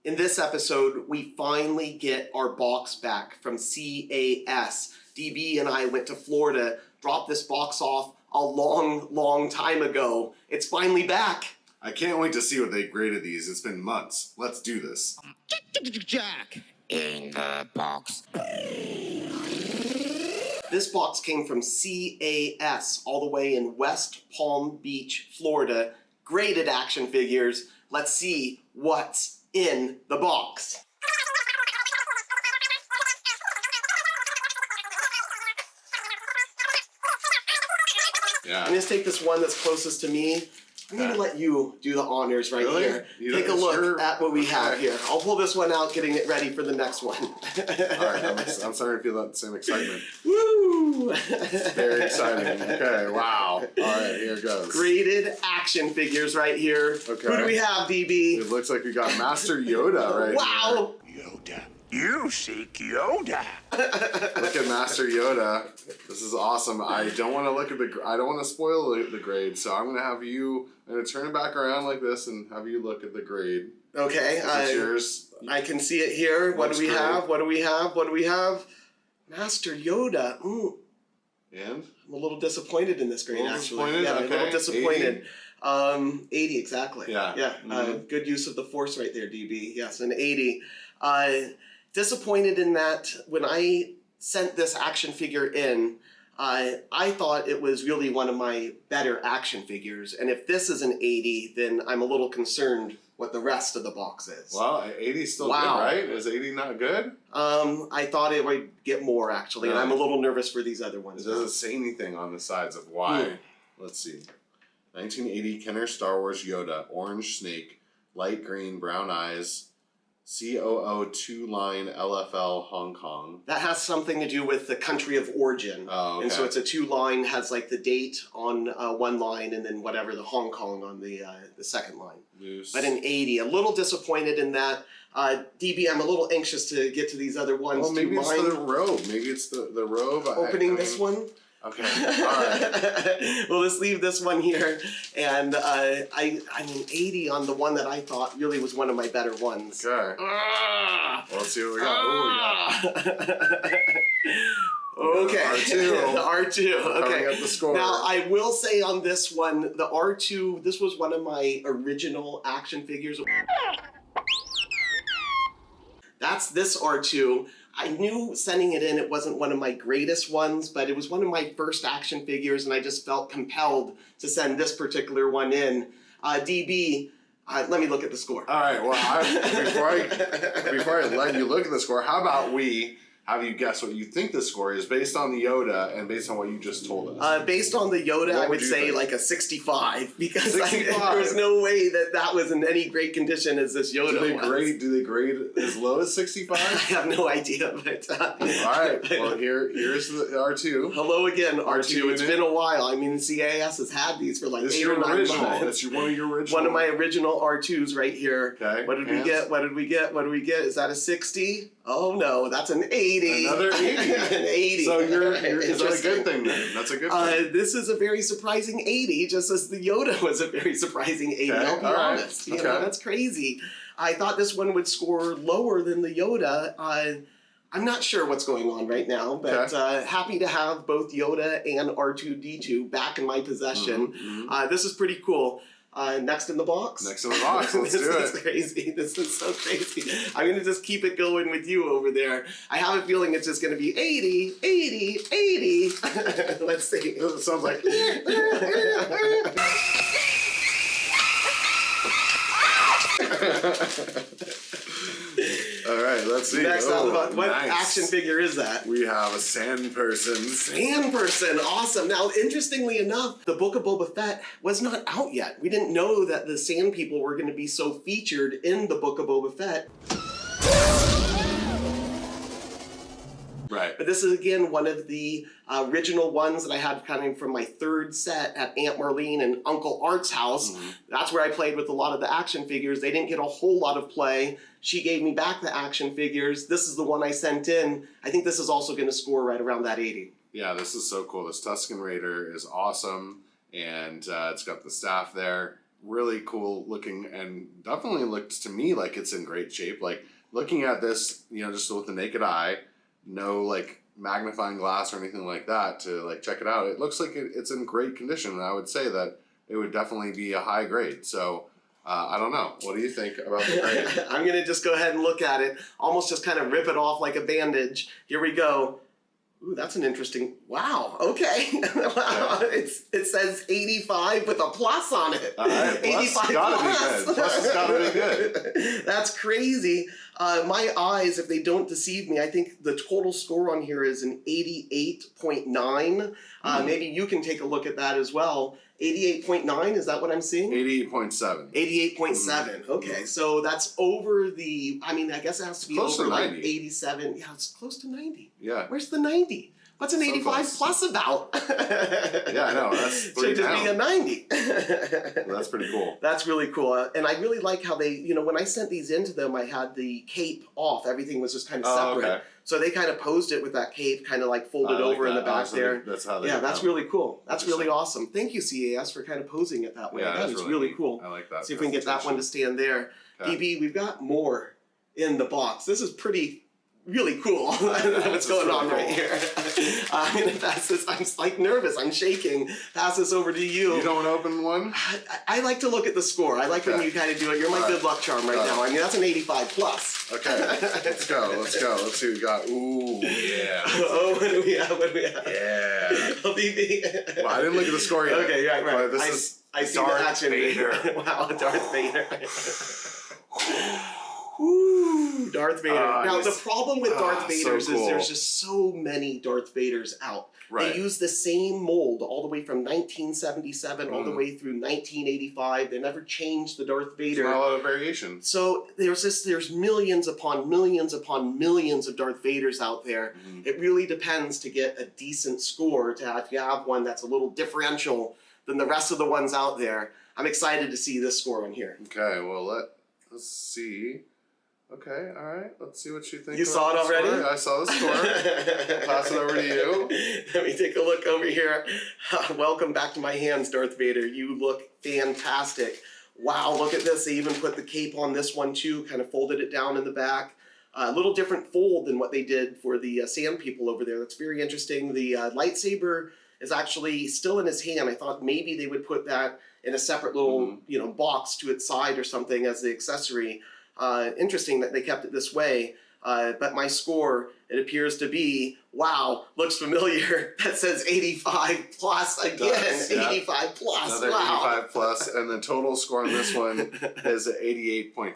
In this episode, we finally get our box back from CAS. DB and I went to Florida, dropped this box off a long time ago. It's finally back. I can't wait to see what they graded these. It's been months. Let's do this. JAK in the box. This box came from CAS all the way in West Palm Beach, Florida. Graded action figures. Let's see what's in the box. Yeah. I'm gonna take this one that's closest to me. I'm gonna let you do the honors right here. Take a look at what we have here. I'll pull this one out, getting it ready for the next one. Alright, I'm starting to feel that same excitement. Woo! It's very exciting. Okay, wow. Alright, here it goes. Graded action figures right here. Okay. Who do we have, DB? It looks like we got Master Yoda right wow. here. Yoda. You seek Yoda. Look at Master Yoda. This is awesome. I don't want to look at I don't want to spoil the grade, so I'm gonna have you. I'm gonna turn it back around like this and have you look at the grade. Okay. Yours. I can see it here. What do we have? What do we have? What do we have? Master Yoda. Ooh. And? I'm a little disappointed in this grade, actually. Yeah, okay. I'm a little disappointed. 80 exactly. Yeah. Yeah. Mm-hmm. Good use of the force right there, DB. Yes, an 80. Disappointed in that when I sent this action figure in, I thought it was really one of my better action figures. And if this is an 80, then I'm a little concerned what the rest of the box is. Well, 80 is still good, right? Is 80 not good? I thought it would get more, actually. Really? And I'm a little nervous for these other ones. It doesn't say anything on the sides of why. Let's see. 1980 Kenner Star Wars Yoda, orange snake, light green, brown eyes, COO 2-line LFL Hong Kong. That has something to do with the country of origin. Oh, okay. And so it's a 2-line, has like the date on one line and then whatever, the Hong Kong on the second line. Loose. But an 80. A little disappointed in that. DB, I'm a little anxious to get to these other ones. Well, maybe it's the robe. Maybe it's the robe. Opening this one? Okay, alright. Well, let's leave this one here. And I mean, 80 on the one that I thought really was one of my better ones. Okay. Well, let's see what we got. Okay. R2. R2. Okay. Up the score. Now, I will say on this one, the R2, this was one of my original action figures. That's this R2. I knew sending it in, it wasn't one of my greatest ones, but it was one of my first action figures, and I just felt compelled to send this particular one in. DB, let me look at the score. All right. Well, before I let you look at the score, how about we have you guess what you think the score is based on the Yoda and based on what you just told us? Based on the Yoda, I would say think? like a 65 because 65. there was no way that was in any great condition as this Yoda was. Do they grade as low as 65? I have no idea, but all right. Well, here's the R2. Hello again, R2. It's unit. been a while. I mean, CAS has had these for like 8 or 9 original. months. That's one of your original. One of my original R2s right here. Okay. What did we get? What did we get? What did we get? Is that a 60? Oh no, that's an 80. Another 80. An 80. So is that a good thing then? That's a good thing. This is a very surprising 80, just as the Yoda was a very surprising 80. Okay. I'll be honest. You know, that's crazy. I thought this one would score lower than the Yoda. I'm not sure what's going on right now, but happy to have both Yoda and R2-D2 back in my possession. Mm-hmm. This is pretty cool. Next in the box? Next in the box, let's do it. This is crazy. This is so crazy. I'm going to just keep it going with you over there. I have a feeling it's just going to be 80, 80, 80. Let's see. It sounds like... All right, let's see. Next out of the box. What nice. action figure is that? We have a sand person. Sand person, awesome. Now, interestingly enough, the Book of Boba Fett was not out yet. We didn't know that the Sand People were going to be so featured in the Book of Boba Fett. Right. But this is, again, one of the original ones that I had coming from my third set at Aunt Marlene and Uncle Art's house. Mm-hmm. That's where I played with a lot of the action figures. They didn't get a whole lot of play. She gave me back the action figures. This is the one I sent in. I think this is also going to score right around that 80. Yeah, this is so cool. This Tusken Raider is awesome, and it's got the staff there. really cool looking, and definitely looks to me like it's in great shape. Like looking at this, you know, just with the naked eye, no like magnifying glass or anything like that to like check it out. It looks like it's in great condition, and I would say that it would definitely be a high grade. So I don't know. What do you think about the grade? I'm gonna just go ahead and look at it. Almost just kind of rip it off like a bandage. Here we go. Ooh, that's an interesting. Wow. Okay. Wow. It says 85 with a plus on it. All right. 85 gotta plus. be good. Plus has gotta be good. That's crazy. My eyes, if they don't deceive me, I think the total score on here is an 88.9. Maybe you can take a look at that as well. 88.9, is that what I'm seeing? 88.7. 88.7. Okay, so that's over the. I mean, I guess it has to be Close over to like 90. 87. Yeah, it's close to 90. Yeah. Where's the 90? What's an So 85 close. plus about? Yeah, I know. That's Should just be a 90. That's pretty cool. That's really cool. And I really like how they, you know, when I sent these into them, I had the cape off. Everything was just kind of separate. Okay. So they kind of posed it with that cape kind of like folded I like over in the that. back So there. that's how they Yeah, that's come. really cool. That's really Interesting. awesome. Thank you, CAS, for kind of posing it that way. Yeah, That that's is really neat. cool. I like that. See if we can get that one to stand there. Okay. DB, we've got more in the box. This is really cool. What's going on right here? I'm gonna pass this. I'm like nervous. I'm shaking. Pass this over to you. You don't open one? I like to look at the score. I like when Okay. you kind of do it. You're my All right. good luck charm right Got it. now. I mean, that's an 85 plus. Okay, let's go. Let's see what we got. Ooh, yeah. Oh, what do we have? What do we have? Yeah. Oh, DB. Well, I didn't look at the score yet. Okay, right. But this I see Darth the action. Vader. Wow, Darth Vader. Woo, Darth Vader. Now, the problem with Darth Vaders so cool. is there's just so many Darth Vaders out. Right. They use the same mold all the way from 1977 all the way through 1985. They never changed the Darth Vader. There's not a lot of variation. So there's millions upon millions upon millions of Darth Vaders out there. It really depends to get a decent score to have, if you have one that's a little differential than the rest of the ones out there. I'm excited to see this score on here. Okay, well let's see. Okay, all right. Let's see what you think. You saw it about the already? score. I saw the score. I'll pass it over to you. Let me take a look over here. Welcome back to my hands, Darth Vader. You look fantastic. Wow, look at this. They even put the cape on this one too, kind of folded it down in the back. A little different fold than what they did for the Sand People over there. That's very interesting. The lightsaber is actually still in his hand. I thought maybe they would put that in a separate little box to its side or something as the accessory. Interesting that they kept it this way, but my score, it appears to be, wow, looks familiar. That says 85 plus again, Does, yeah. 85 plus, Another wow. 85 plus, and the total score on this one is 88.5.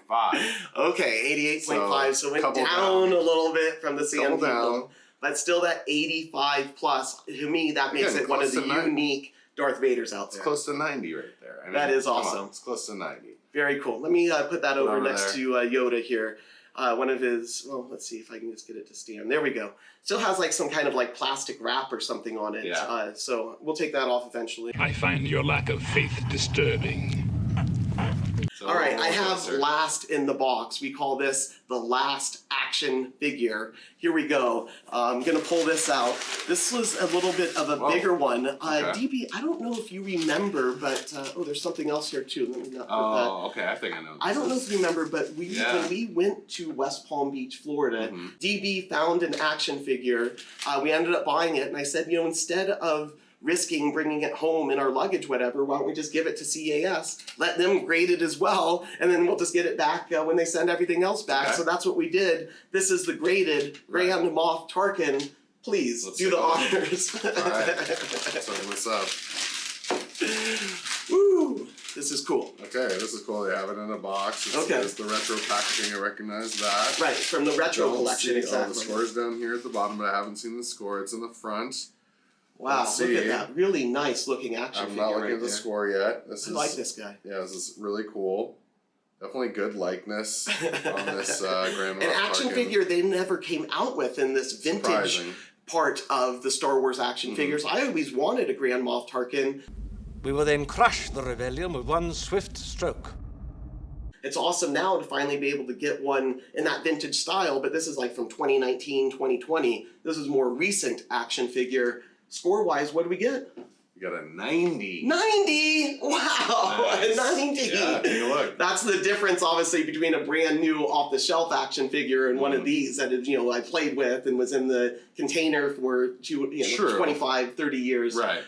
Okay, 88.5, so went couple down a little bit from the Sand Couple down. People, but still that 85 plus, to me, that makes Again, it one of close the to 90. unique Darth Vaders out It's there. close to 90 right there. I mean, That is come on, awesome. it's close to 90. Very cool. Let me put that over over next there. to Yoda here. One of his, well, let's see if I can just get it to stand. There we go. Still has like some kind of like plastic wrap or something on it. Yeah. So we'll take that off eventually. I find your lack of faith disturbing. So All right, I we'll have insert. last in the box. We call this the last action figure. Here we go. I'm gonna pull this out. This was a little bit of a Whoa. bigger one. Okay. DB, I don't know if you remember, but oh, there's something else here too. Let me not put that. Oh, okay. I think I know. I don't know if you remember, but when we went to West Palm Beach, Florida, DB found an action figure. We ended up buying it, and I said, you know, instead of risking bringing it home in our luggage, whatever, why don't we just give it to CAS, let them grade it as well, and then we'll just get it back when they send everything else back. Okay. So that's what we did. This is the graded Grand Moff Tarkin. Please Let's do take the a look. honors. All right. Let's open this up. Woo! This is cool. Okay, this is cool. They have it in a box. It's, Okay. It's the retro packaging. I recognize that. Right, from the retro Don't collection, see- exactly. Oh, the score's down here at the bottom, but I haven't seen the score. It's in the front. Wow, Let's look at see. that. Really nice looking action I'm figure not looking right at the there. score yet. This I is like this guy. Yeah, this is really cool. Definitely good likeness on this Grand An Moff action Tarkin. figure they never came out with in this vintage Surprising. part of the Star Wars action figures. I always wanted a Grand Moff Tarkin. We will then crush the rebellion with one swift stroke. It's awesome now to finally be able to get one in that vintage style, but this is like from 2019, 2020. This is more recent action figure. Score-wise, what do we get? We got a 90. 90! Wow! Nice. 90! Yeah, take a look. That's the difference, obviously, between a brand new off-the-shelf action figure and one of these that, I played with and was in the container for Sure. 25, 30 years. Right.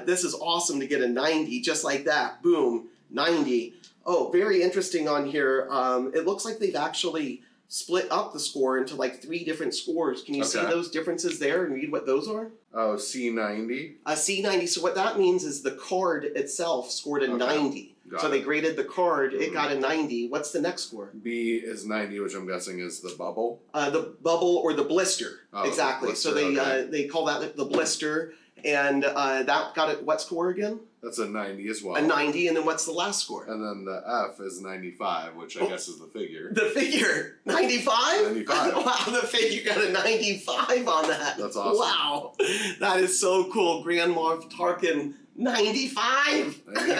This is awesome to get a 90, just like that. Boom, 90. Oh, very interesting on here. It looks like they've actually split up the score into like 3 different scores. Can you see those differences there and read what those are? Oh, C90. A C90. So what that means is the card itself scored a 90. So they graded the card. It got a 90. What's the next score? B is 90, which I'm guessing is the bubble. The bubble or the blister. Oh, exactly. blister, so they call that the blister. And that got it. What score again? That's a 90 as well. A 90. And then what's the last score? And then the F is 95, which I guess is the figure. The figure, 95? 95. Wow, the figure got a 95 on that. That's awesome. Wow, that is so cool. Grand Moff Tarkin, 95. 95.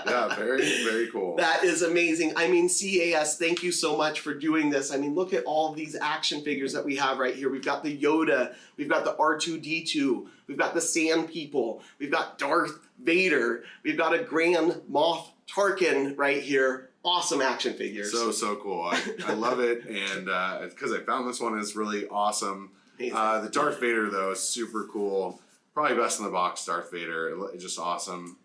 Yeah, very, very cool. That is amazing. I mean, CAS, thank you so much for doing this. I mean, look at all of these action figures that we have right here. We've got the Yoda, we've got the R2-D2, we've got the Sand People, we've got Darth Vader, we've got a Grand Moff Tarkin right here. Awesome action figures. So cool. I love it, and because I found this one is really awesome. The Darth Vader, though, is super cool. Probably best in the box, Darth Vader. It's just awesome.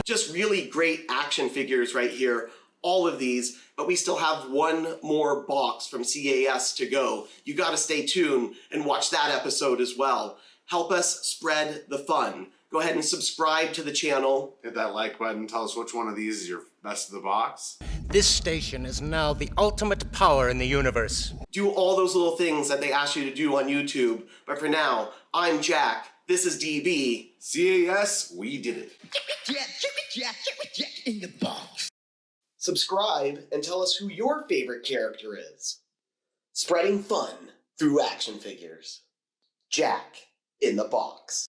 Just really great action figures right here. All of these, but we still have one more box from CAS to go. You gotta stay tuned and watch that episode as well. Help us spread the fun. Go ahead and subscribe to the channel. Hit that like button. Tell us which one of these is your best of the box. This station is now the ultimate power in the universe. Do all those little things that they ask you to do on YouTube. But for now, I'm Jack. This is DB. CAS, we did it. JAK in the box. Subscribe and tell us who your favorite character is. Spreading fun through action figures. JAK in the box.